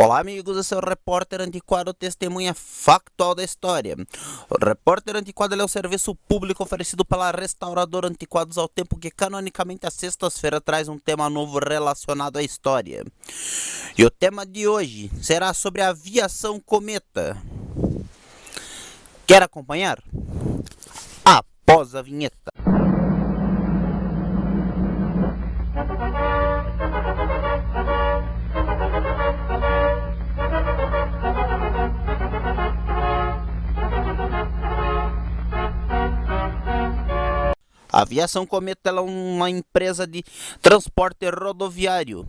Olá, amigos, esse é o Repórter Antiquado, testemunha factual da história. O Repórter Antiquado é um serviço público oferecido pela Restauradora Antiquados ao tempo que, canonicamente, às sextas-feiras traz um tema novo relacionado à história. E o tema de hoje será sobre a aviação cometa. Quer acompanhar? Após a vinheta. A Aviação Cometa é uma empresa de transporte rodoviário,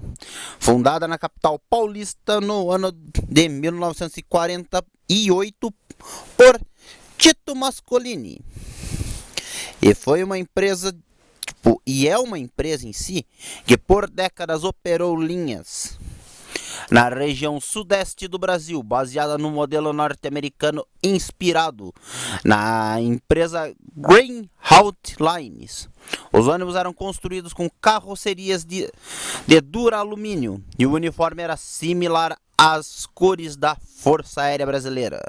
fundada na capital paulista no ano de 1948 por Tito Mascolini. E foi uma empresa, e é uma empresa em si, que por décadas operou linhas na região sudeste do Brasil, baseada no modelo norte-americano inspirado na empresa Greyhound Lines. Os ônibus eram construídos com carrocerias de duralumínio e o uniforme era similar às cores da Força Aérea Brasileira.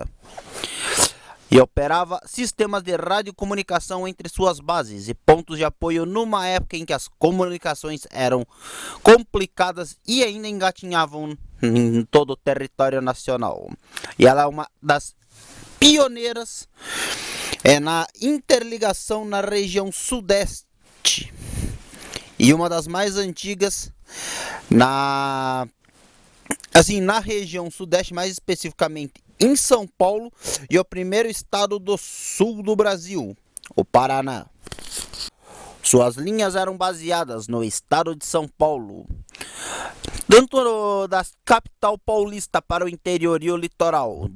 E operava sistemas de radiocomunicação entre suas bases e pontos de apoio numa época em que as comunicações eram complicadas e ainda engatinhavam em todo o território nacional. E ela é uma das pioneiras na interligação na região sudeste e uma das mais antigas na região sudeste, mais especificamente em São Paulo, e o primeiro estado do sul do Brasil, o Paraná. Suas linhas eram baseadas no estado de São Paulo, tanto da capital paulista para o interior e o litoral,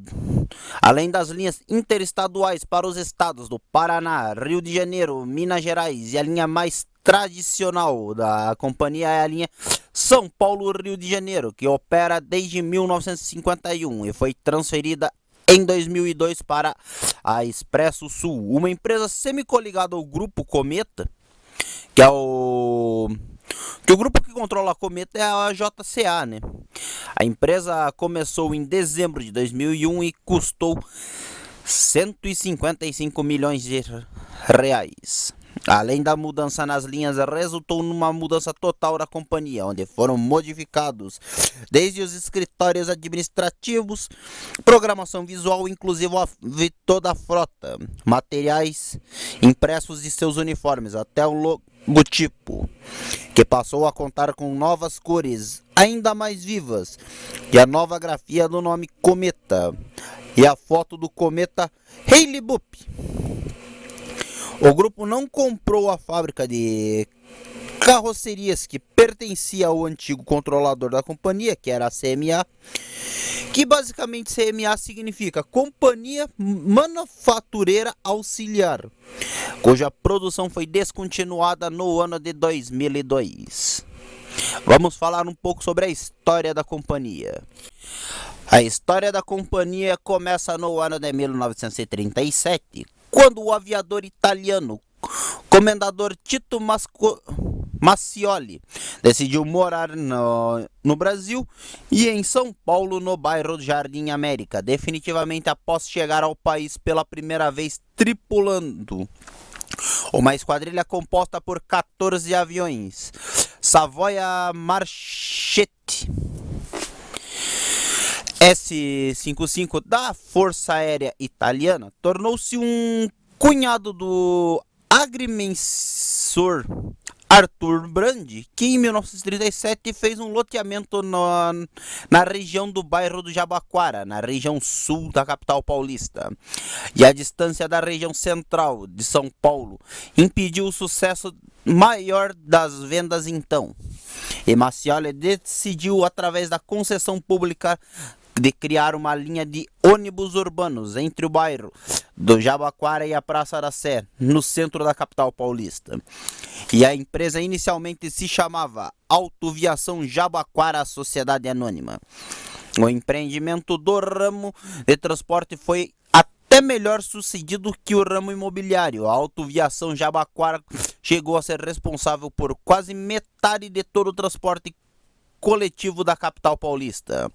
além das linhas interestaduais para os estados do Paraná, Rio de Janeiro, Minas Gerais, e a linha mais tradicional da companhia é a linha São Paulo-Rio de Janeiro, que opera desde 1951 e foi transferida em 2002 para a Expresso Sul, uma empresa semi-coligada ao Grupo Cometa, que é o grupo que controla a Cometa é a JCA, né? A empresa começou em dezembro de 2001 e custou 155 milhões de reais. Além da mudança nas linhas, resultou numa mudança total da companhia, onde foram modificados desde os escritórios administrativos, programação visual, inclusive toda a frota, materiais impressos de seus uniformes, até o logotipo, que passou a contar com novas cores ainda mais vivas, e a nova grafia do nome Cometa, e a foto do cometa Hale-Bopp. O grupo não comprou a fábrica de carrocerias que pertencia ao antigo controlador da companhia, que era a CMA, que basicamente CMA significa Companhia Manufatureira Auxiliar, cuja produção foi descontinuada no ano de 2002. Vamos falar um pouco sobre a história da companhia. A história da companhia começa no ano de 1937, quando o aviador italiano, comendador Tito Mascioli, decidiu morar no Brasil e em São Paulo, no bairro Jardim América, definitivamente após chegar ao país pela primeira vez tripulando uma esquadrilha composta por 14 aviões Savoia Marchetti S-55 da Força Aérea Italiana, tornou-se um cunhado do agrimensor Arthur Brandi, que em 1937 fez um loteamento na região do bairro do Jabaquara, na região sul da capital paulista. E a distância da região central de São Paulo impediu o sucesso maior das vendas então. E Mascioli decidiu, através da concessão pública, de criar uma linha de ônibus urbanos entre o bairro do Jabaquara e a Praça da Sé, no centro da capital paulista. E a empresa inicialmente se chamava Autoviação Jabaquara Sociedade Anônima. O empreendimento do ramo de transporte foi até melhor sucedido que o ramo imobiliário. A Autoviação Jabaquara chegou a ser responsável por quase metade de todo o transporte coletivo da capital paulista.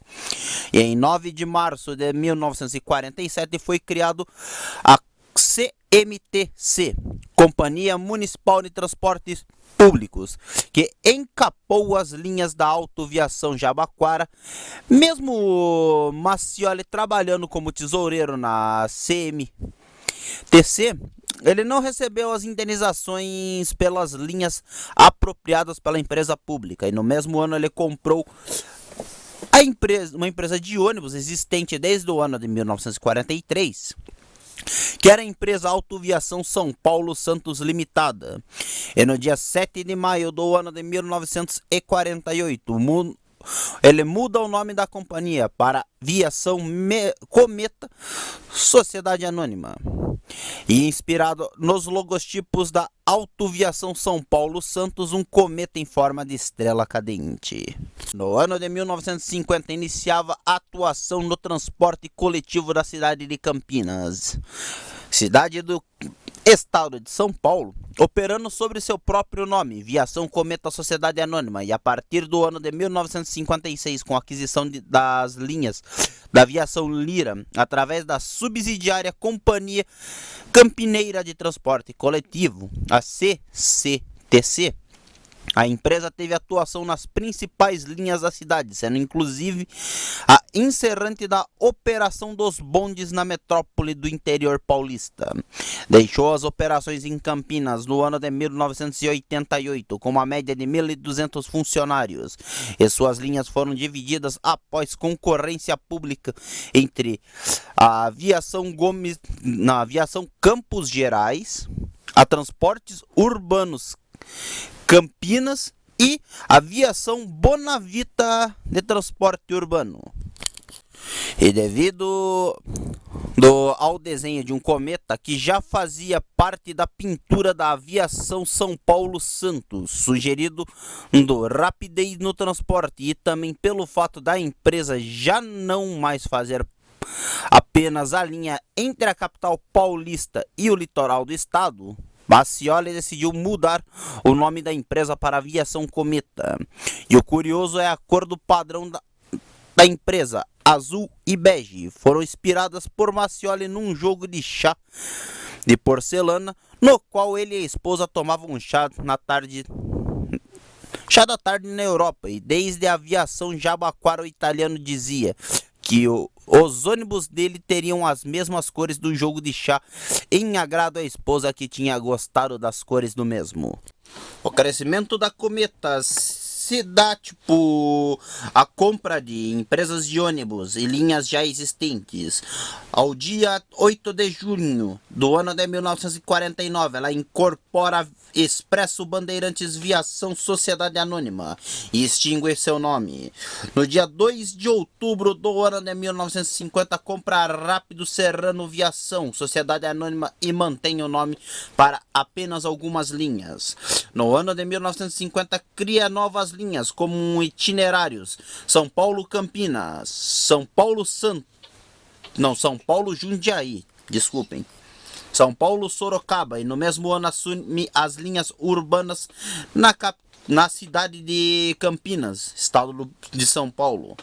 E em 9 de março de 1947 foi criado a CMTC, Companhia Municipal de Transportes Públicos, que encapou as linhas da autoviação Jabaquara, mesmo Macioli trabalhando como tesoureiro na CMTC. Ele não recebeu as indenizações pelas linhas apropriadas pela empresa pública, e no mesmo ano ele comprou uma empresa de ônibus existente desde o ano de 1943, que era a empresa Autoviação São Paulo Santos Limitada. E no dia 7 de maio do ano de 1948, ele muda o nome da companhia para Viação Cometa Sociedade Anônima. E inspirado nos logotipos da Autoviação São Paulo Santos, um cometa em forma de estrela cadente. No ano de 1950, iniciava a atuação no transporte coletivo da cidade de Campinas, cidade do estado de São Paulo, operando sobre seu próprio nome, Viação Cometa Sociedade Anônima, e a partir do ano de 1956, com a aquisição das linhas da Aviação Lira, através da subsidiária Companhia Campineira de Transporte Coletivo, a CCTC, a empresa teve atuação nas principais linhas da cidade, sendo inclusive a encerrante da operação dos bondes na metrópole do interior paulista. Deixou as operações em Campinas no ano de 1988, com uma média de 1.200 funcionários, e suas linhas foram divididas após concorrência pública entre a Aviação Campos Gerais, a Transportes Urbanos Campinas e Aviação Bonavita de Transporte Urbano. E devido ao desenho de um cometa que já fazia parte da pintura da Aviação São Paulo Santos, sugerido do rapidez no transporte, e também pelo fato da empresa já não mais fazer apenas a linha entre a capital paulista e o litoral do estado, Macioli decidiu mudar o nome da empresa para Aviação Cometa. E o curioso é a cor do padrão da empresa, azul e bege, foram inspiradas por Macioli num jogo de chá de porcelana, no qual ele e a esposa tomavam um chá da tarde na Europa. E desde a Aviação Jabaquara, o italiano dizia que os ônibus dele teriam as mesmas cores do jogo de chá, em agrado à esposa, que tinha gostado das cores do mesmo. O crescimento da Cometa se dá a compra de empresas de ônibus e linhas já existentes. Ao dia 8 de junho do ano de 1949, ela incorpora Expresso Bandeirantes Viação Sociedade Anônima e extingue seu nome. No dia 2 de outubro do ano de 1950, compra a Rápido Serrano Viação Sociedade Anônima e mantém o nome para apenas algumas linhas. No ano de 1950, cria novas linhas como itinerários: São Paulo Campinas, São Paulo Jundiaí, desculpem, São Paulo Sorocaba, e no mesmo ano assume as linhas urbanas na cidade de Campinas, estado de São Paulo,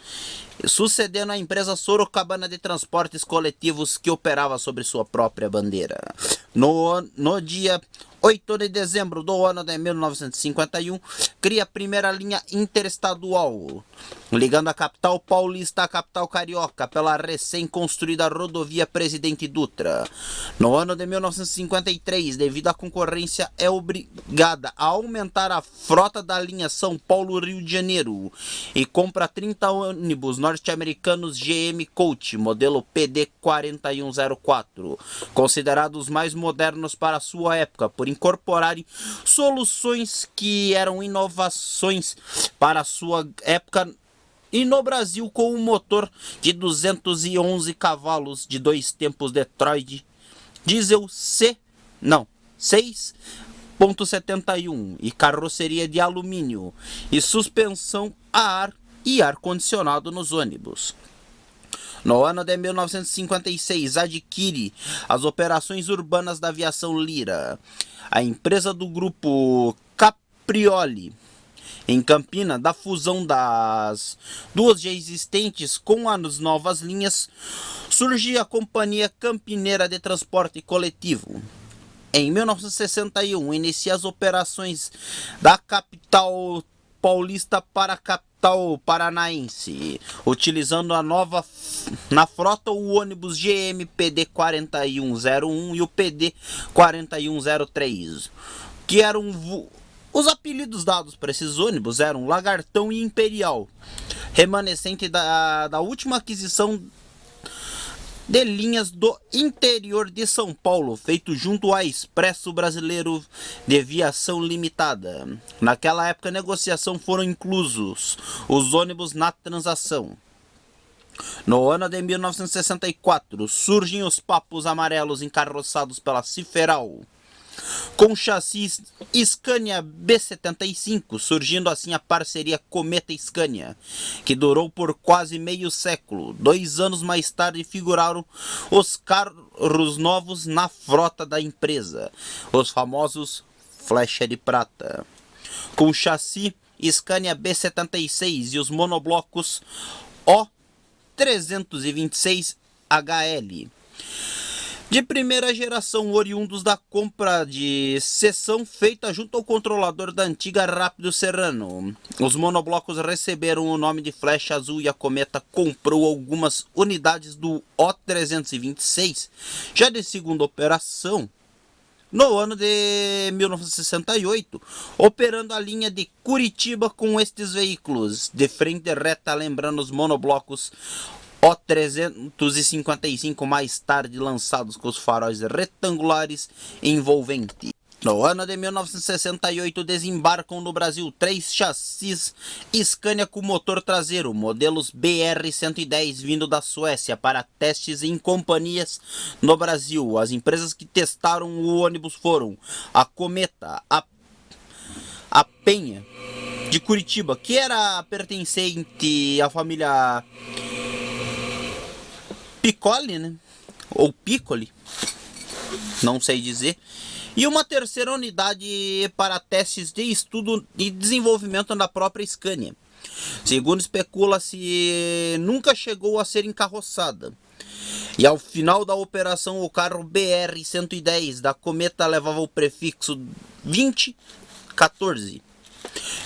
sucedendo a empresa Sorocabana de Transportes Coletivos, que operava sobre sua própria bandeira. No dia 8 de dezembro do ano de 1951, cria a primeira linha interestadual, ligando a capital paulista à capital carioca pela recém-construída rodovia Presidente Dutra. No ano de 1953, devido à concorrência, é obrigada a aumentar a frota da linha São Paulo-Rio de Janeiro e compra 30 ônibus norte-americanos GM Coach, modelo PD 4104, considerados mais modernos para sua época, por incorporarem soluções que eram inovações para sua época, e no Brasil com um motor de 211 cavalos de 2 tempos Detroit diesel 6.71 e carroceria de alumínio e suspensão a ar e ar-condicionado nos ônibus. No ano de 1956, adquire as operações urbanas da Aviação Lira, a empresa do grupo Caprioli, em Campina, da fusão das duas já existentes com as novas linhas, surgia a Companhia Campineira de Transporte Coletivo. Em 1961, inicia as operações da capital paulista para a capital paranaense, utilizando na frota o ônibus GM PD 4101 e o PD 4103, que eram os apelidos dados para esses ônibus eram Lagartão e Imperial, remanescente da última aquisição de linhas do interior de São Paulo, feito junto ao Expresso Brasileiro de Viação Limitada. Naquela época, a negociação foram inclusos os ônibus na transação. No ano de 1964, surgem os Papos Amarelos encarroçados pela Ciferal, com chassis Scania B75, surgindo assim a parceria Cometa-Scania, que durou por quase meio século. 2 anos mais tarde figuraram os carros novos na frota da empresa, os famosos Flecha de Prata, com chassi Scania B76 e os monoblocos O326 HL. De primeira geração, oriundos da compra de seção feita junto ao controlador da antiga Rápido Serrano. Os monoblocos receberam o nome de Flecha Azul e a Cometa comprou algumas unidades do O326, já de segunda operação, no ano de 1968, operando a linha de Curitiba com estes veículos, de frente reta, lembrando os monoblocos O355, mais tarde lançados com os faróis retangulares envolventes. No ano de 1968 desembarcam no Brasil 3 chassis Scania com motor traseiro, modelos BR-110 vindo da Suécia para testes em companhias no Brasil. As empresas que testaram o ônibus foram a Cometa, a Penha de Curitiba, que era pertencente à família Piccoli, né? Ou Piccoli, não sei dizer. E uma terceira unidade para testes de estudo e desenvolvimento da própria Scania. Segundo especula-se, nunca chegou a ser encarroçada. E ao final da operação, o carro BR-110 da Cometa levava o prefixo 2014.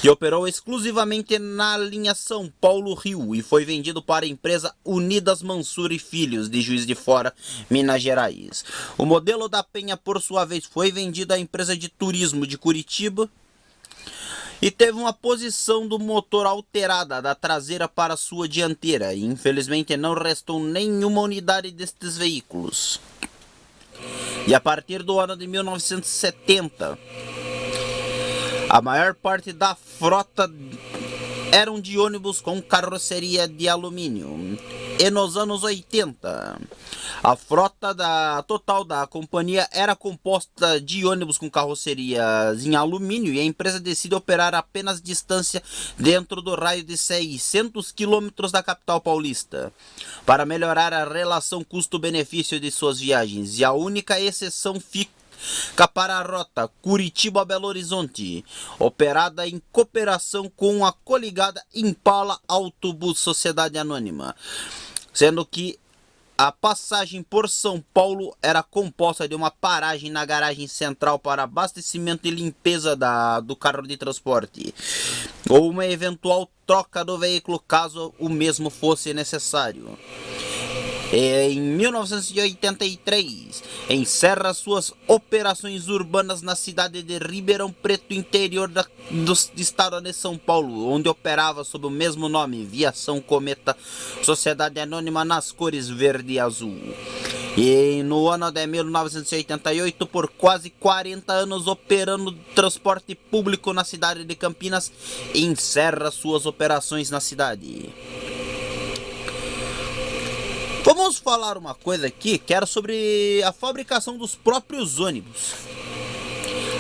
E operou exclusivamente na linha São Paulo-Rio e foi vendido para a empresa Unidas Mansur e Filhos, de Juiz de Fora, Minas Gerais. O modelo da Penha, por sua vez, foi vendido à empresa de turismo de Curitiba e teve uma posição do motor alterada da traseira para sua dianteira. E infelizmente não restou nenhuma unidade destes veículos. E a partir do ano de 1970... a maior parte da frota eram de ônibus com carroceria de alumínio. E nos anos 80, a frota total da companhia era composta de ônibus com carrocerias em alumínio e a empresa decide operar apenas distância dentro do raio de 600 quilômetros da capital paulista, para melhorar a relação custo-benefício de suas viagens. E a única exceção fica para a rota Curitiba-Belo Horizonte, operada em cooperação com a coligada Impala Autobus Sociedade Anônima, sendo que a passagem por São Paulo era composta de uma paragem na garagem central para abastecimento e limpeza do carro de transporte, ou uma eventual troca do veículo caso o mesmo fosse necessário. Em 1983, encerra suas operações urbanas na cidade de Ribeirão Preto, interior do estado de São Paulo, onde operava sob o mesmo nome, Viação Cometa, Sociedade Anônima, nas cores verde e azul. E no ano de 1988, por quase 40 anos operando transporte público na cidade de Campinas, encerra suas operações na cidade. Vamos falar uma coisa aqui, que era sobre a fabricação dos próprios ônibus.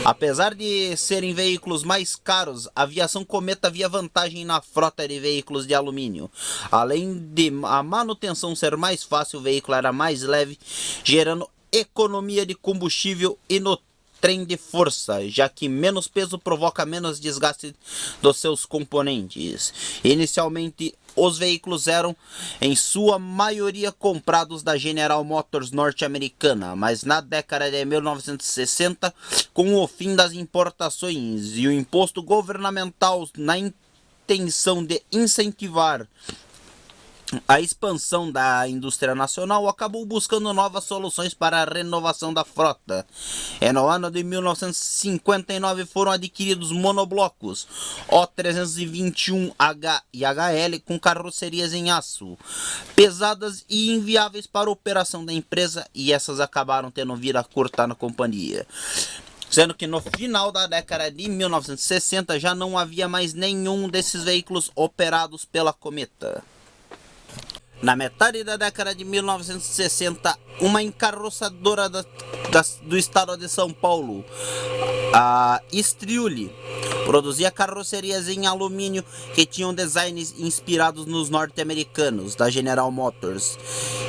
Apesar de serem veículos mais caros, a Aviação Cometa havia vantagem na frota de veículos de alumínio. Além de a manutenção ser mais fácil, o veículo era mais leve, gerando economia de combustível e no trem de força, já que menos peso provoca menos desgaste dos seus componentes. Inicialmente, os veículos eram, em sua maioria, comprados da General Motors norte-americana, mas na década de 1960, com o fim das importações e o imposto governamental na intenção de incentivar a expansão da indústria nacional, acabou buscando novas soluções para a renovação da frota. No ano de 1959 foram adquiridos monoblocos O321H e HL com carrocerias em aço, pesadas e inviáveis para a operação da empresa, e essas acabaram tendo vir a cortar na companhia. Sendo que no final da década de 1960 já não havia mais nenhum desses veículos operados pela Cometa. Na metade da década de 1960, uma encarroçadora do estado de São Paulo, a Striuli, produzia carrocerias em alumínio que tinham designs inspirados nos norte-americanos, da General Motors.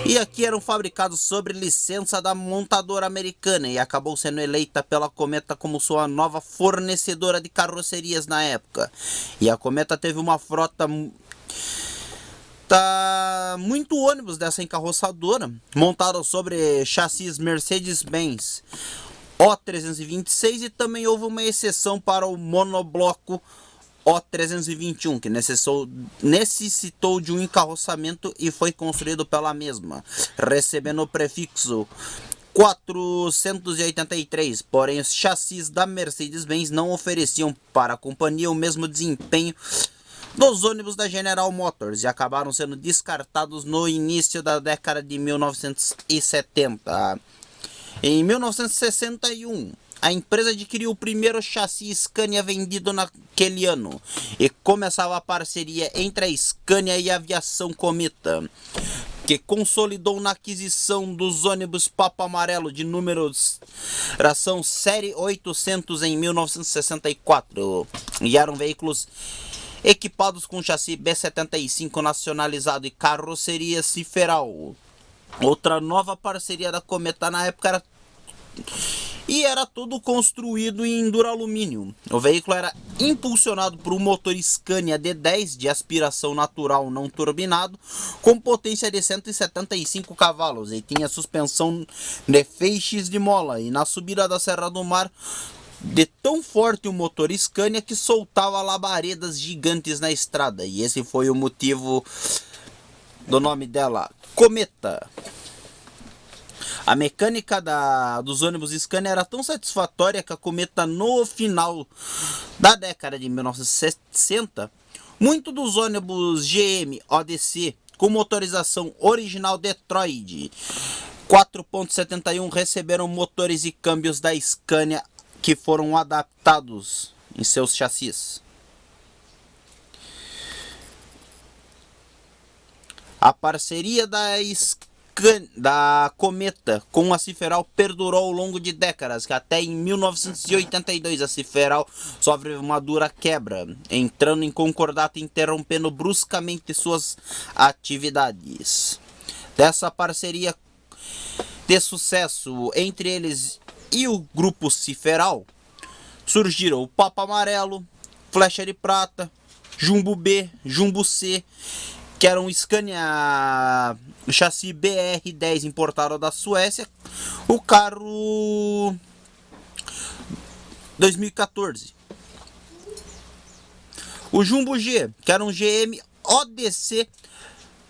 E aqui eram fabricados sob licença da montadora americana, e acabou sendo eleita pela Cometa como sua nova fornecedora de carrocerias na época. E a Cometa teve uma frota muito ônibus dessa encarroçadora, montado sobre chassis Mercedes-Benz O326, e também houve uma exceção para o monobloco O321, que necessitou de um encarroçamento e foi construído pela mesma, recebendo o prefixo 483, porém os chassis da Mercedes-Benz não ofereciam para a companhia o mesmo desempenho dos ônibus da General Motors e acabaram sendo descartados no início da década de 1970. Em 1961, a empresa adquiriu o primeiro chassi Scania vendido naquele ano e começava a parceria entre a Scania e a Aviação Cometa, que consolidou na aquisição dos ônibus Papa Amarelo de numeração Série 800 em 1964, e eram veículos equipados com chassi B75 nacionalizado e carroceria Ciferal. Outra nova parceria da Cometa na época era tudo construído em duralumínio. O veículo era impulsionado por um motor Scania D10 de aspiração natural não turbinado, com potência de 175 cavalos, e tinha suspensão de feixes de mola, e na subida da Serra do Mar, de tão forte o motor Scania que soltava labaredas gigantes na estrada, e esse foi o motivo do nome dela, Cometa. A mecânica dos ônibus Scania era tão satisfatória que a Cometa, no final da década de 1960, muitos dos ônibus GM ODC com motorização original Detroit 4.71 receberam motores e câmbios da Scania que foram adaptados em seus chassis. A parceria da Cometa com a Ciferal perdurou ao longo de décadas, que até em 1982 a Ciferal sofre uma dura quebra, entrando em concordato e interrompendo bruscamente suas atividades. Dessa parceria de sucesso entre eles e o grupo Ciferal, surgiram o Papa Amarelo, Flecha de Prata, Jumbo B, Jumbo C, que era um Scania chassi BR10 importado da Suécia, o carro 2014. O Jumbo G, que era um GM ODC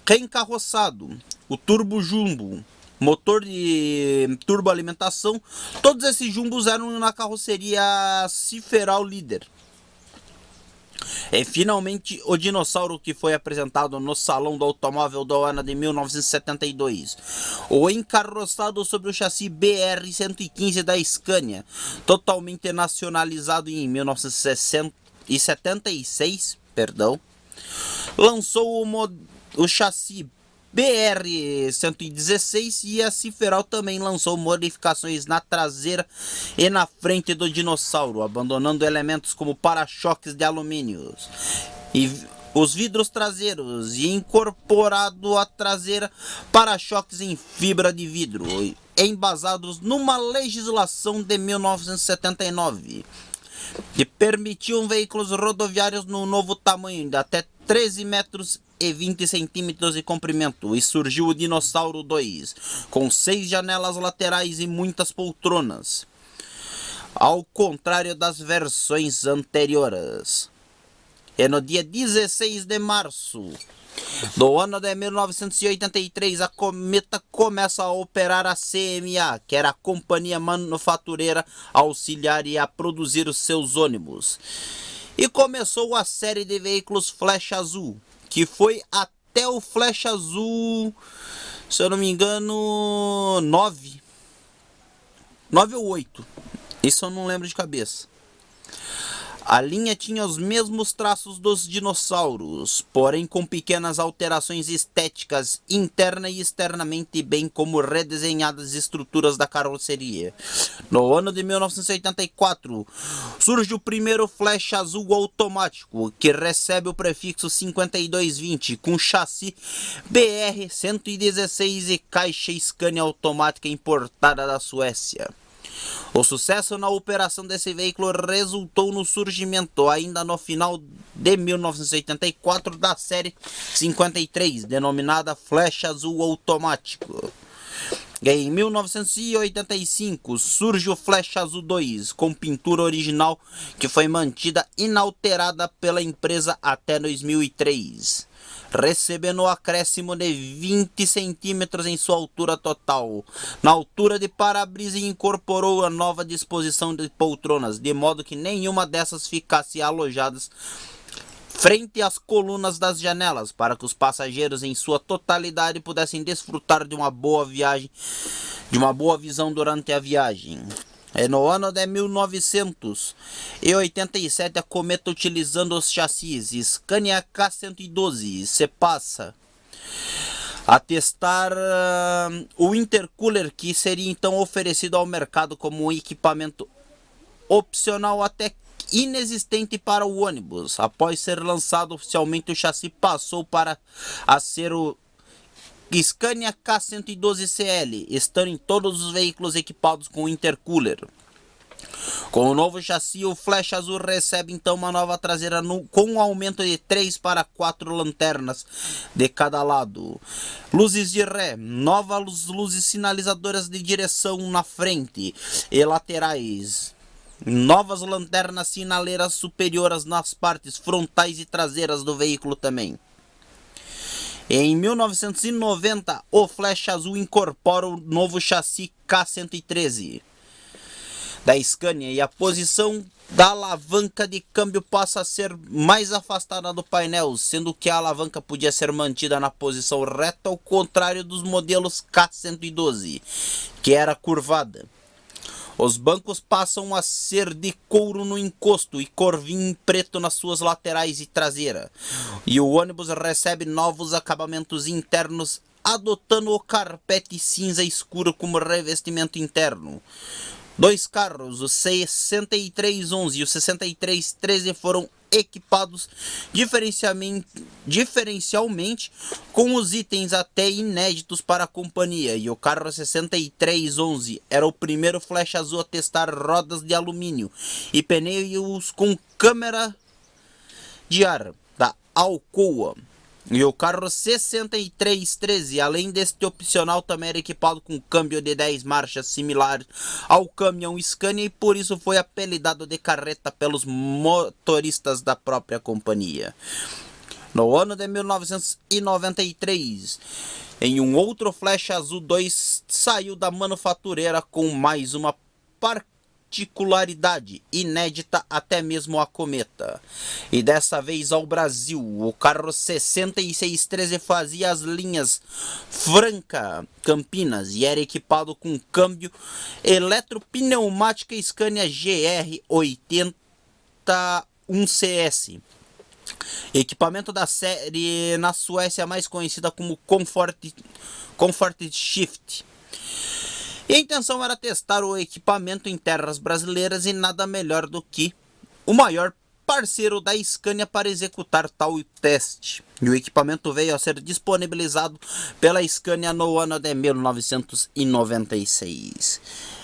reencarroçado, o Turbo Jumbo, motor de turboalimentação. Todos esses jumbos eram na carroceria Ciferal Líder. E finalmente o dinossauro que foi apresentado no Salão do Automóvel do ano de 1972. O encarroçado sobre o chassi BR-115 da Scania, totalmente nacionalizado em 1976, lançou o chassi BR-116, e a Ciferal também lançou modificações na traseira e na frente do dinossauro, abandonando elementos como para-choques de alumínio e os vidros traseiros, e incorporado à traseira para-choques em fibra de vidro. embasados numa legislação de 1979, que permitiam veículos rodoviários no novo tamanho de até 13 metros e 20 centímetros de comprimento, e surgiu o Dinossauro 2, com 6 janelas laterais e muitas poltronas, ao contrário das versões anteriores. E no dia 16 de março do ano de 1983, a Cometa começa a operar a CMA, que era a companhia manufatureira auxiliar a produzir os seus ônibus. E começou a série de veículos Flecha Azul, que foi até o Flecha Azul, se eu não me engano, 9 ou 8. Isso eu não lembro de cabeça. A linha tinha os mesmos traços dos dinossauros, porém com pequenas alterações estéticas interna e externamente, bem como redesenhadas estruturas da carroceria. No ano de 1984, surge o primeiro Flecha Azul automático, que recebe o prefixo 5220, com chassi BR-116 e caixa Scania automática importada da Suécia. O sucesso na operação desse veículo resultou no surgimento, ainda no final de 1984, da série 53, denominada Flecha Azul Automático. Em 1985 surge o Flecha Azul 2, com pintura original que foi mantida inalterada pela empresa até 2003. Recebendo o acréscimo de 20 centímetros em sua altura total. Na altura de para-brisa, incorporou a nova disposição de poltronas, de modo que nenhuma dessas ficasse alojadas frente às colunas das janelas, para que os passageiros em sua totalidade pudessem desfrutar de uma boa visão durante a viagem. No ano de 1987, a Cometa, utilizando os chassis Scania K112, se passa a testar o intercooler, que seria então oferecido ao mercado como um equipamento opcional até inexistente para o ônibus. Após ser lançado oficialmente, o chassi passou a ser o Scania K112CL, estando em todos os veículos equipados com intercooler. Com o novo chassi, o Flecha Azul recebe então uma nova traseira com um aumento de 3 para 4 lanternas de cada lado, luzes de ré, novas luzes sinalizadoras de direção na frente e laterais, novas lanternas sinaleiras superiores nas partes frontais e traseiras do veículo também. Em 1990, o Flecha Azul incorpora o novo chassi K113 da Scania, e a posição da alavanca de câmbio passa a ser mais afastada do painel, sendo que a alavanca podia ser mantida na posição reta, ao contrário dos modelos K112, que era curvada. Os bancos passam a ser de couro no encosto e cor vinho preto nas suas laterais e traseira. E o ônibus recebe novos acabamentos internos, adotando o carpete cinza escuro como revestimento interno. Dois carros, o 6311 e o 6313, foram equipados diferencialmente com os itens até inéditos para a companhia, e o carro 6311 era o primeiro Flecha Azul a testar rodas de alumínio e pneus com câmara de ar da Alcoa. E o carro 6313, além deste opcional, também era equipado com câmbio de 10 marchas similar ao caminhão Scania, e por isso foi apelidado de carreta pelos motoristas da própria companhia. No ano de 1993, em um outro Flecha Azul 2 saiu da manufatureira com mais uma particularidade inédita até mesmo a Cometa, e dessa vez ao Brasil. O carro 6613 fazia as linhas Franca-Campinas e era equipado com câmbio eletropneumática Scania GR81CS, equipamento da série na Suécia mais conhecida como Comfort Shift. E a intenção era testar o equipamento em terras brasileiras, e nada melhor do que o maior parceiro da Scania para executar tal teste. E o equipamento veio a ser disponibilizado pela Scania no ano de 1996.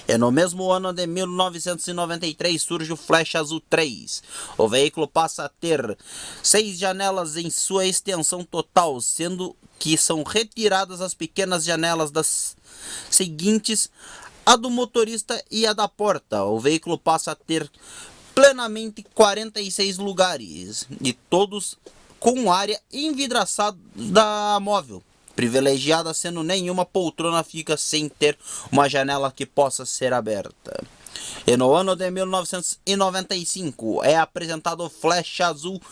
E no mesmo ano de 1993 surge o Flash Azul 3. O veículo passa a ter 6 janelas em sua extensão total, sendo que são retiradas as pequenas janelas das seguintes, a do motorista e a da porta. O veículo passa a ter plenamente 46 lugares, e todos com área envidraçada móvel, privilegiada, sendo nenhuma poltrona fica sem ter uma janela que possa ser aberta. E no ano de 1995 é apresentado o Flash Azul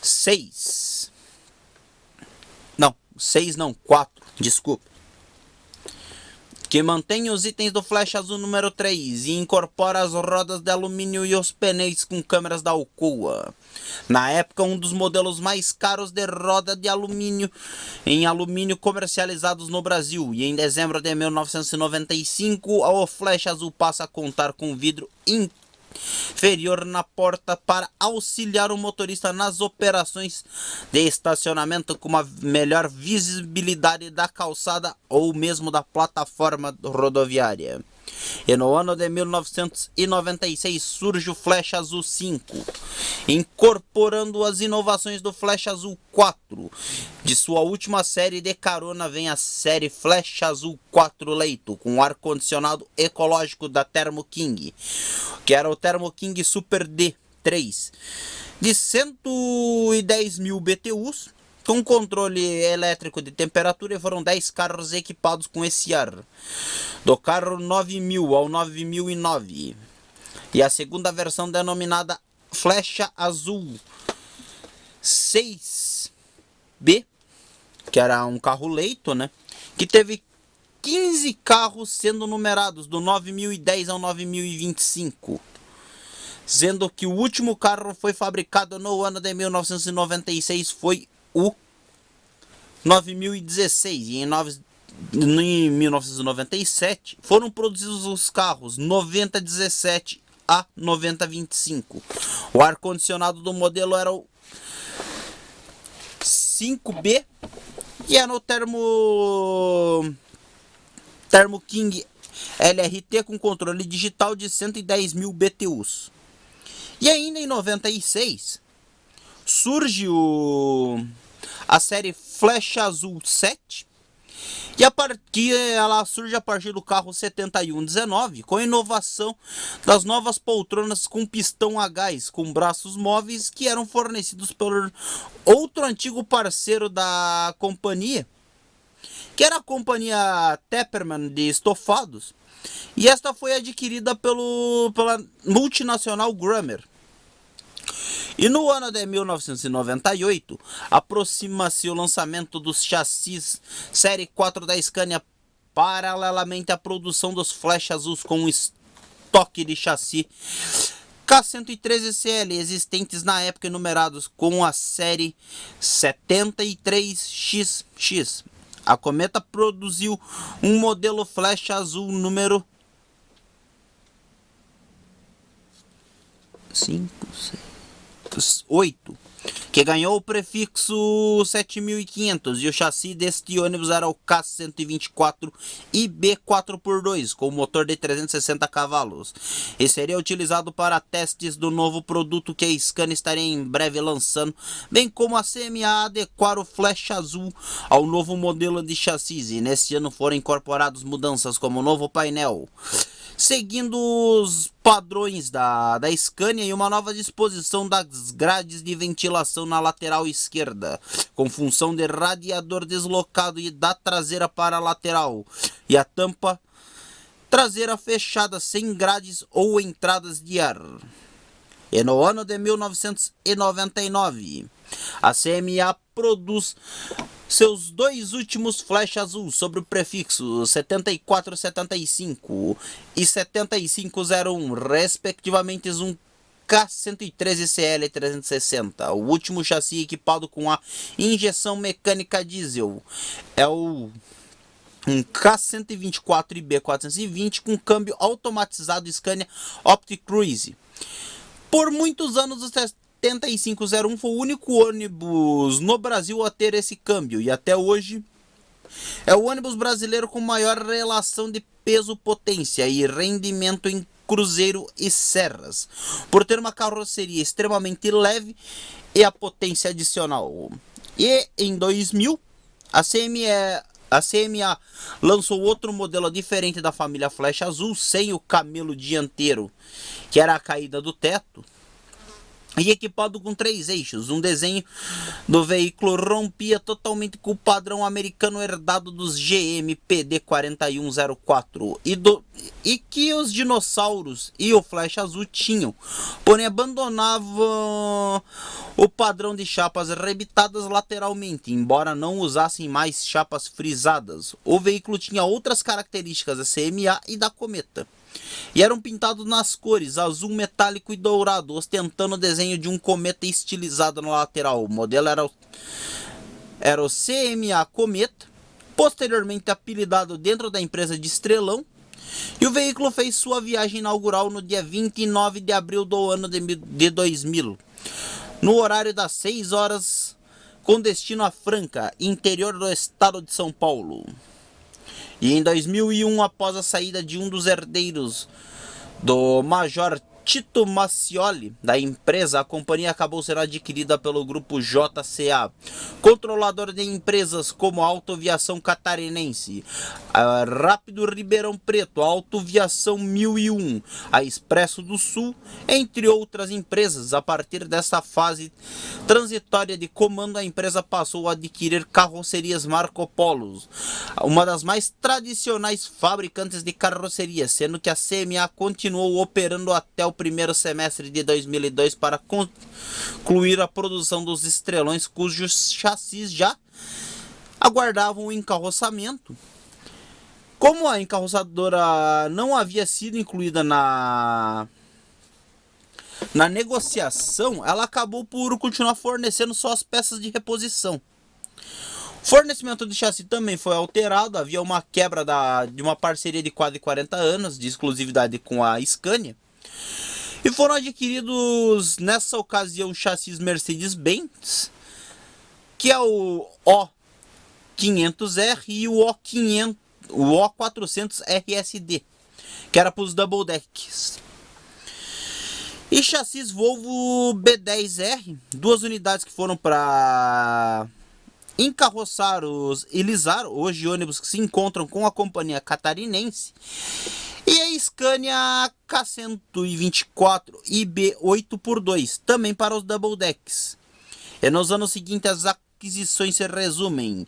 6. Não, 6 não, 4, desculpa. Que mantém os itens do Flash Azul número 3 e incorpora as rodas de alumínio e os pneus com câmeras da Alcoa. Na época, um dos modelos mais caros de roda de alumínio em alumínio comercializados no Brasil. E em dezembro de 1995, o Flash Azul passa a contar com vidro inferior na porta para auxiliar o motorista nas operações de estacionamento, com uma melhor visibilidade da calçada ou mesmo da plataforma rodoviária. E no ano de 1996 surge o Flash Azul 5, incorporando as inovações do Flash Azul 4. De sua última série de carona vem a série Flash Azul 4 Leito, com ar-condicionado ecológico da Thermo King, que era o Thermo King Super D3, de 110 mil BTUs, com controle elétrico de temperatura, e foram 10 carros equipados com esse ar, do carro 9000 ao 9009. E a segunda versão, denominada Flecha Azul 6B, que era um carro leito, né? Que teve 15 carros sendo numerados, do 9010 ao 9025. Sendo que o último carro foi fabricado no ano de 1996 foi o 9016. E em 1997 foram produzidos os carros 9017 a 9025. O ar-condicionado do modelo era o 5B e era no Thermo King LRT com controle digital de 110 mil BTUs. E ainda em 96 surge a série Flash Azul 7, e ela surge a partir do carro 7119, com a inovação das novas poltronas com pistão a gás, com braços móveis, que eram fornecidos por outro antigo parceiro da companhia, que era a companhia Tepperman de estofados, e esta foi adquirida pela multinacional Grummer. E no ano de 1998, aproxima-se o lançamento dos chassis Série 4 da Scania, paralelamente à produção dos Flash Azuis com um estoque de chassi K113CL existentes na época e numerados com a série 73XX. A Cometa produziu um modelo Flash Azul número 8, que ganhou o prefixo 7500, e o chassi deste ônibus era o K124 IB 4x2, com motor de 360 cavalos, e seria utilizado para testes do novo produto que a Scania estaria em breve lançando, bem como a CMA adequar o Flash Azul ao novo modelo de chassis, e nesse ano foram incorporadas mudanças como o novo painel, seguindo os padrões da Scania, e uma nova disposição das grades de ventilação na lateral esquerda, com função de radiador deslocado e da traseira para a lateral, e a tampa traseira fechada sem grades ou entradas de ar. E no ano de 1999, a CMA produz seus dois últimos Flash Azul sobre o prefixo 7475 e 7501, respectivamente um K113CL 360. O último chassi equipado com a injeção mecânica diesel é um K124 IB 420 com câmbio automatizado Scania Opti Cruise, Por muitos anos, o 7501 foi o único ônibus no Brasil a ter esse câmbio, e até hoje é o ônibus brasileiro com maior relação de peso-potência e rendimento em cruzeiro e serras, por ter uma carroceria extremamente leve e a potência adicional. E em 2000, a CMA lançou outro modelo diferente da família Flecha Azul, sem o camelo dianteiro, que era a caída do teto, e equipado com 3 eixos. Um desenho do veículo rompia totalmente com o padrão americano herdado dos GM PD 4104 e que os dinossauros e o Flecha Azul tinham, porém abandonavam o padrão de chapas rebitadas lateralmente, embora não usassem mais chapas frisadas. O veículo tinha outras características da CMA e da Cometa, e eram pintados nas cores azul metálico e dourado, ostentando o desenho de um cometa estilizado na lateral. O modelo era o CMA Cometa, posteriormente apelidado dentro da empresa de Estrelão, e o veículo fez sua viagem inaugural no dia 29 de abril do ano de 2000, no horário das 6 horas, com destino a Franca, interior do estado de São Paulo. E em 2001, após a saída de um dos herdeiros do Major Tito Macioli da empresa, a companhia acabou sendo adquirida pelo grupo JCA, controlador de empresas como a Autoviação Catarinense, a Rápido Ribeirão Preto, a Autoviação 1001, a Expresso do Sul, entre outras empresas. A partir dessa fase transitória de comando, a empresa passou a adquirir carrocerias Marco Polo, uma das mais tradicionais fabricantes de carrocerias, sendo que a CMA continuou operando até o primeiro semestre de 2002 para concluir a produção dos Estrelões, cujos chassis já aguardavam o encarroçamento. Como a encarroçadora não havia sido incluída na negociação, ela acabou por continuar fornecendo só as peças de reposição. O fornecimento de chassi também foi alterado, havia uma quebra de uma parceria de quase 40 anos de exclusividade com a Scania, e foram adquiridos nessa ocasião chassis Mercedes-Benz, que é o O500R e o O400 RSD, que era para os double decks. E chassis Volvo B10R, 2 unidades que foram para encarroçar os Elizar, hoje ônibus que se encontram com a companhia catarinense, e a Scania K124 IB 8x2, também para os double decks. E nos anos seguintes as aquisições se resumem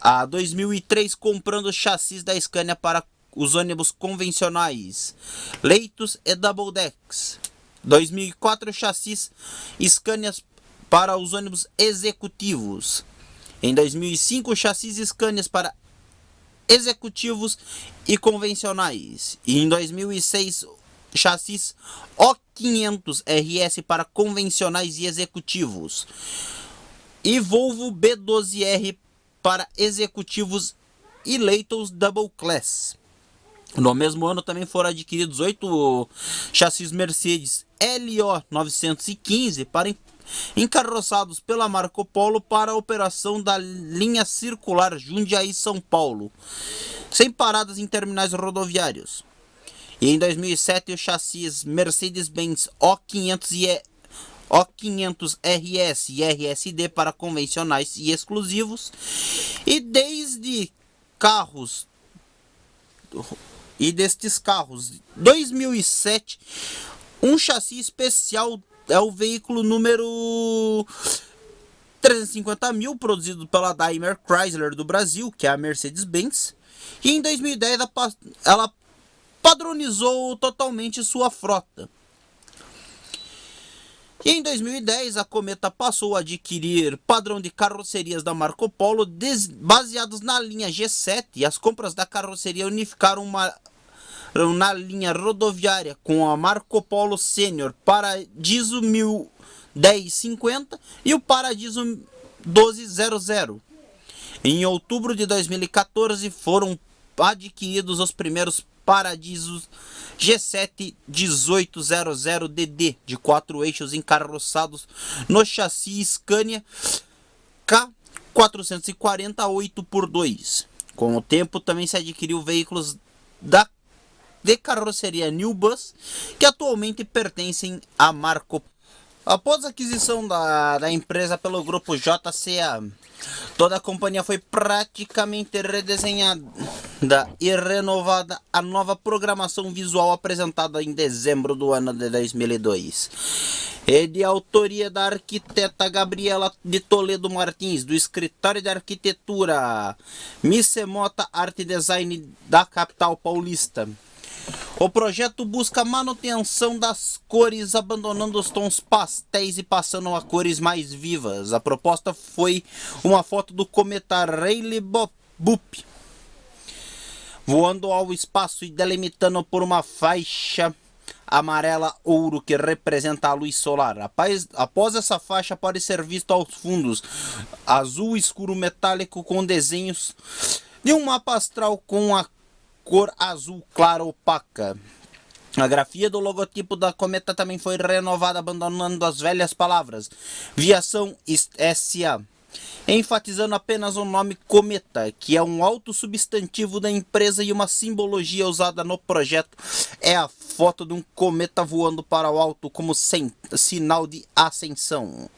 a 2003 comprando chassis da Scania para os ônibus convencionais, leitos e double decks. 2004 chassis Scania para os ônibus executivos. Em 2005 chassis Scania para executivos e convencionais. E em 2006 chassis O500 RS para convencionais e executivos. E Volvo B12R para executivos e Leitos Double Class. No mesmo ano também foram adquiridos 8 chassis Mercedes LO 915 para encarroçados pela Marco Polo para a operação da linha circular Jundiaí-São Paulo, sem paradas em terminais rodoviários. E em 2007 o chassis Mercedes-Benz O500 RS e RSD para convencionais e exclusivos, e desde carros e destes carros 2007 um chassi especial é o veículo número 350.000, produzido pela Daimler Chrysler do Brasil, que é a Mercedes-Benz, e em 2010 ela padronizou totalmente sua frota. E em 2010 a Cometa passou a adquirir padrão de carrocerias da Marco Polo baseados na linha G7, e as compras da carroceria unificaram na linha rodoviária com a Marco Polo Sênior Paradiso 1050 e o Paradiso 1200. Em outubro de 2014 foram adquiridos os primeiros Paradisos G7-1800DD de 4 eixos encarroçados no chassi Scania K440 8x2. Com o tempo também se adquiriu veículos de carroceria New Bus, que atualmente pertencem à Marco. Após a aquisição da empresa pelo grupo JCA, toda a companhia foi praticamente redesenhada e renovada. A nova programação visual apresentada em dezembro do ano de 2002 é de autoria da arquiteta Gabriela de Toledo Martins, do escritório de arquitetura Micemota Arte Design da capital paulista. O projeto busca a manutenção das cores, abandonando os tons pastéis e passando a cores mais vivas. A proposta foi uma foto do cometa Rayleigh-Boop voando ao espaço e delimitando por uma faixa amarela ouro que representa a luz solar. Após essa faixa pode ser visto aos fundos azul escuro metálico com desenhos de um mapa astral com a cor azul clara opaca. A grafia do logotipo da cometa também foi renovada, abandonando as velhas palavras Viação SA, enfatizando apenas o nome cometa, que é um autossubstantivo da empresa, e uma simbologia usada no projeto é a foto de um cometa voando para o alto como sinal de ascensão.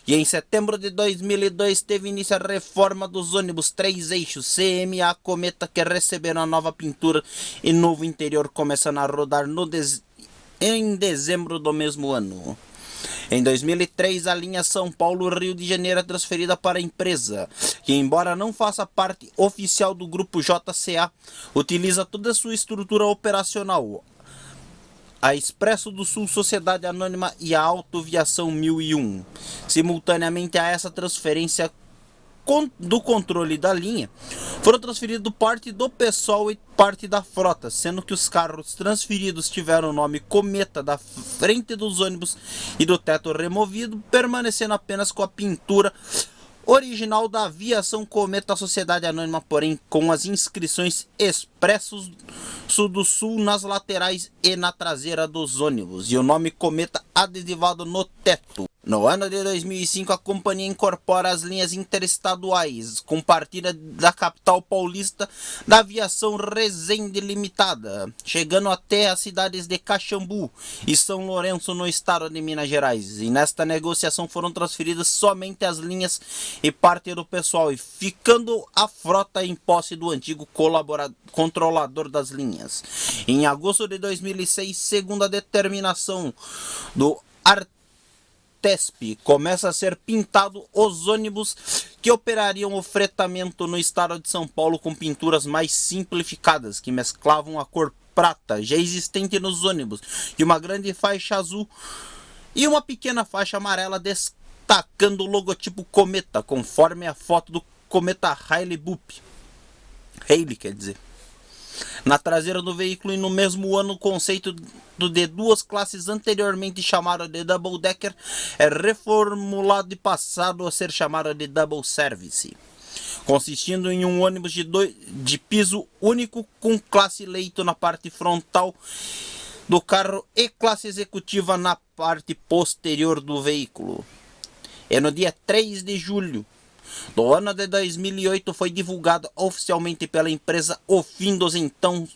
E em setembro de 2002 teve início a reforma dos ônibus 3 eixos CMA Cometa, que receberam a nova pintura e novo interior, começando a rodar em dezembro do mesmo ano. Em 2003, a linha São Paulo-Rio de Janeiro é transferida para a empresa, que, embora não faça parte oficial do grupo JCA, utiliza toda a sua estrutura operacional, a Expresso do Sul Sociedade Anônima e a Autoviação 1001. Simultaneamente a essa transferência do controle da linha, foram transferidos parte do pessoal e parte da frota, sendo que os carros transferidos tiveram o nome Cometa da frente dos ônibus e do teto removido, permanecendo apenas com a pintura original da Aviação Cometa Sociedade Anônima, porém com as inscrições Expressos do Sul nas laterais e na traseira dos ônibus, e o nome Cometa adesivado no teto. No ano de 2005, a companhia incorpora as linhas interestaduais, com partida da capital paulista da Aviação Resende Limitada, chegando até as cidades de Caxambu e São Lourenço, no estado de Minas Gerais. E nesta negociação foram transferidas somente as linhas e parte do pessoal, e ficando a frota em posse do antigo controlador das linhas. Em agosto de 2006, segundo a determinação do Artesp, começa a ser pintado os ônibus que operariam o fretamento no estado de São Paulo, com pinturas mais simplificadas, que mesclavam a cor prata já existente nos ônibus e uma grande faixa azul e uma pequena faixa amarela destacando o logotipo Cometa, conforme a foto do cometa Rayleigh-Boop. Rayleigh, quer dizer. Na traseira do veículo, e no mesmo ano, o conceito de duas classes anteriormente chamado de Double Decker é reformulado e passado a ser chamado de Double Service, consistindo em um ônibus de piso único com classe leito na parte frontal do carro e classe executiva na parte posterior do veículo. E no dia 3 de julho do ano de 2008 foi divulgado oficialmente pela empresa o fim dos então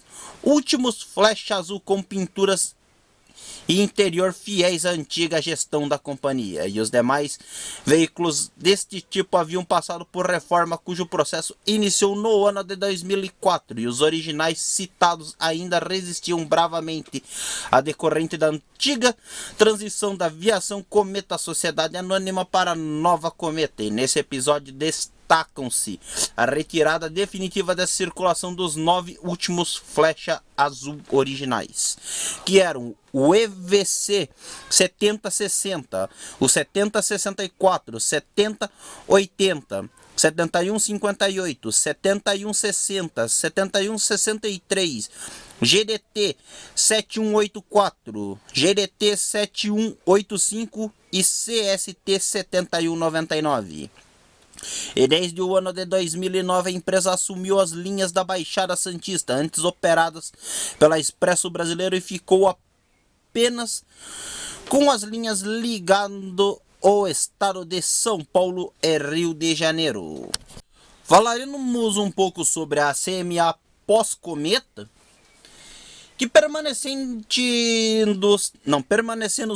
últimos Flash azul com pinturas e interior fiéis à antiga gestão da companhia, e os demais veículos deste tipo haviam passado por reforma, cujo processo iniciou no ano de 2004, e os originais citados ainda resistiam bravamente à decorrente da antiga transição da Aviação Cometa Sociedade Anônima para a nova Cometa. E nesse episódio destacam-se a retirada definitiva da circulação dos 9 últimos Flecha Azul originais, que eram o EVC 7060, o 7064, 7080, 7158, 7160, 7163, GDT 7184, GDT 7185 e CST 7199. E desde o ano de 2009 a empresa assumiu as linhas da Baixada Santista, antes operadas pela Expresso Brasileiro, e ficou apenas com as linhas ligando o estado de São Paulo e Rio de Janeiro. Falaremos um pouco sobre a CMA pós-cometa, que permanecendo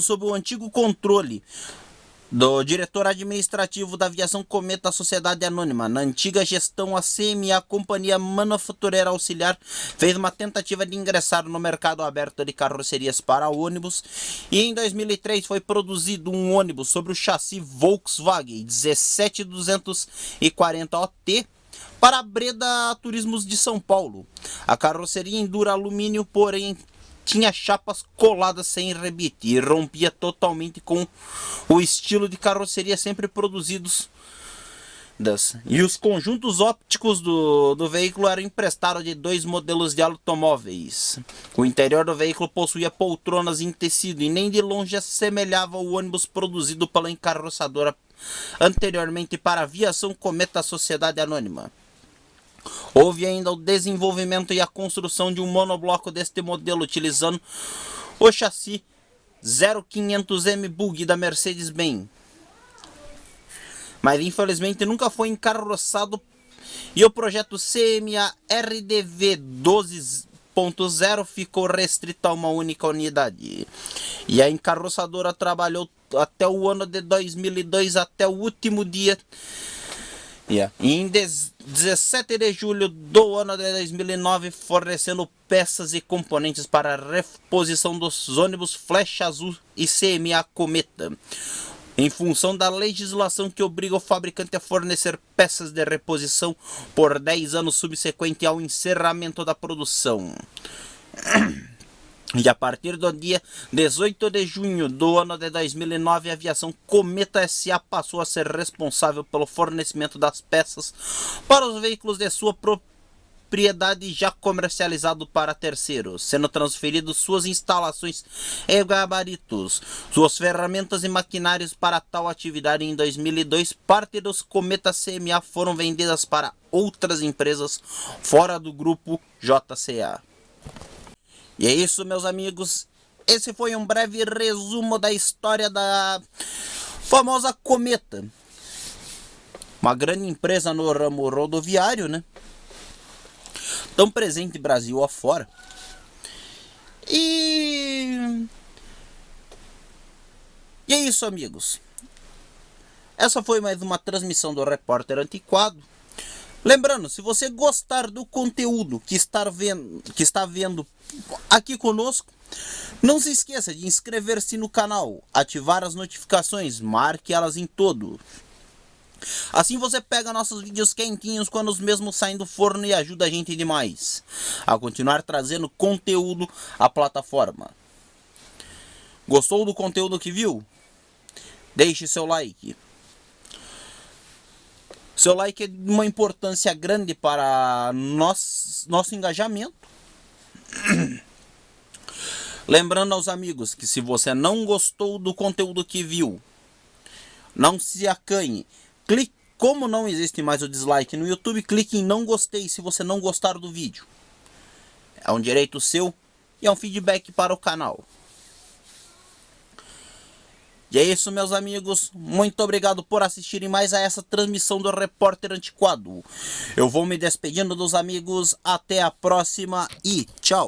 sob o antigo controle do diretor administrativo da Aviação Cometa Sociedade Anônima. Na antiga gestão, a CMA, Companhia Manufatureira Auxiliar, fez uma tentativa de ingressar no mercado aberto de carrocerias para ônibus, e em 2003 foi produzido um ônibus sobre o chassi Volkswagen 17240 OT para a Breda Turismos de São Paulo. A carroceria em duro alumínio, porém, tinha chapas coladas sem rebite e rompia totalmente com o estilo de carroceria sempre produzidos. E os conjuntos ópticos do veículo eram emprestados de dois modelos de automóveis. O interior do veículo possuía poltronas em tecido e nem de longe assemelhava ao ônibus produzido pela encarroçadora anteriormente para a Aviação Cometa Sociedade Anônima. Houve ainda o desenvolvimento e a construção de um monobloco deste modelo, utilizando o chassi 0500M Bug da Mercedes-Benz. Mas infelizmente nunca foi encarroçado, e o projeto CMA RDV 12.0 ficou restrito a uma única unidade. E a encarroçadora trabalhou até o ano de 2002, até o último dia. E em 17 de julho do ano de 2009, fornecendo peças e componentes para a reposição dos ônibus Flecha Azul e CMA Cometa, em função da legislação que obriga o fabricante a fornecer peças de reposição por 10 anos subsequente ao encerramento da produção. E a partir do dia 18 de junho do ano de 2009, a Aviação Cometa S.A. passou a ser responsável pelo fornecimento das peças para os veículos de sua propriedade já comercializado para terceiros, sendo transferidos suas instalações e gabaritos, suas ferramentas e maquinários para tal atividade. Em 2002, parte dos Cometa CMA foram vendidas para outras empresas fora do grupo JCA. E é isso, meus amigos. Esse foi um breve resumo da história da famosa Cometa. Uma grande empresa no ramo rodoviário, né? Tão presente no Brasil afora. E é isso, amigos. Essa foi mais uma transmissão do Repórter Antiquado. Lembrando, se você gostar do conteúdo que está vendo aqui conosco, não se esqueça de inscrever-se no canal, ativar as notificações, marque elas em todo. Assim você pega nossos vídeos quentinhos quando os mesmos saem do forno e ajuda a gente demais a continuar trazendo conteúdo à plataforma. Gostou do conteúdo que viu? Deixe seu like. Seu like é de uma importância grande para nosso engajamento. Lembrando aos amigos que se você não gostou do conteúdo que viu, não se acanhe. Como não existe mais o dislike no YouTube, clique em não gostei se você não gostar do vídeo. É um direito seu e é um feedback para o canal. E é isso, meus amigos. Muito obrigado por assistirem mais a essa transmissão do Repórter Antiquado. Eu vou me despedindo dos amigos. Até a próxima e tchau.